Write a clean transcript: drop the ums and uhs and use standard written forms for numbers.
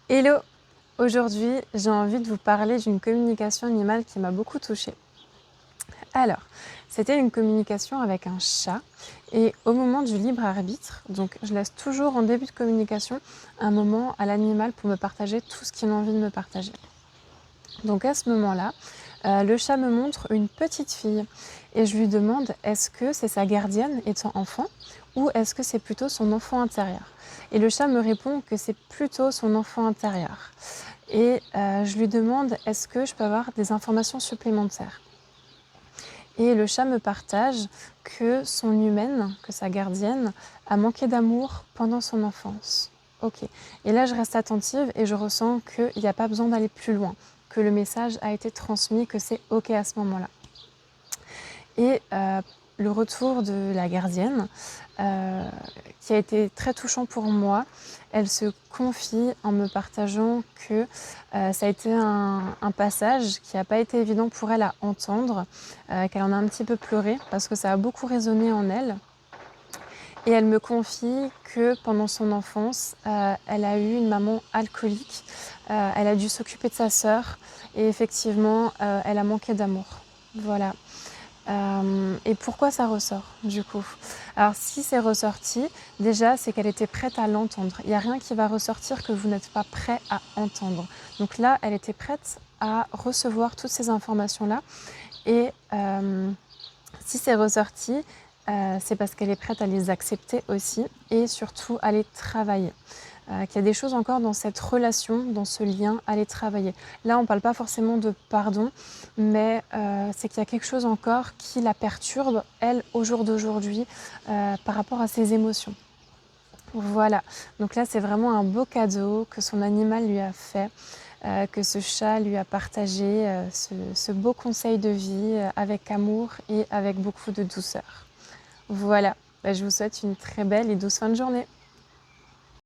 Hello! Aujourd'hui, j'ai envie de vous parler d'une communication animale qui m'a beaucoup touchée. Alors, c'était une communication avec un chat et au moment du libre arbitre, donc je laisse toujours en début de communication un moment à l'animal pour me partager tout ce qu'il a envie de me partager. Donc à ce moment-là, le chat me montre une petite fille et je lui demande est-ce que c'est sa gardienne étant enfant ou est-ce que c'est plutôt son enfant intérieur? Et le chat me répond que c'est plutôt son enfant intérieur. Et je lui demande est-ce que je peux avoir des informations supplémentaires? Et le chat me partage que son humaine, que sa gardienne, a manqué d'amour pendant son enfance. OK. Et là, je reste attentive et je ressens qu'il n'y a pas besoin d'aller plus loin, que le message a été transmis, que c'est OK à ce moment-là. Et le retour de la gardienne, heu, qui a été très touchant pour moi, elle se confie en me partageant que, ça a été un passage qui n'a pas été évident pour elle à entendre, qu'elle en a un petit peu pleuré parce que ça a beaucoup résonné en elle. Et elle me confie que pendant son enfance, elle a eu une maman alcoolique, elle a dû s'occuper de sa sœur et effectivement, elle a manqué d'amour. Voilà. Et pourquoi ça ressort du coup? Alors si c'est ressorti, déjà c'est qu'elle était prête à l'entendre. Il y a rien qui va ressortir que vous n'êtes pas prêt à entendre. Donc là, elle était prête à recevoir toutes ces informations-là et si c'est ressorti, c'est parce qu'elle est prête à les accepter aussi et surtout à les travailler. Qu'il y a des choses encore dans cette relation, dans ce lien, à les travailler. Là, on ne parle pas forcément de pardon, mais c'est qu'il y a quelque chose encore qui la perturbe, elle, au jour d'aujourd'hui, par rapport à ses émotions. Voilà, donc là, c'est vraiment un beau cadeau que son animal lui a fait, que ce chat lui a partagé, ce beau conseil de vie avec amour et avec beaucoup de douceur. Voilà, bah, je vous souhaite une très belle et douce fin de journée.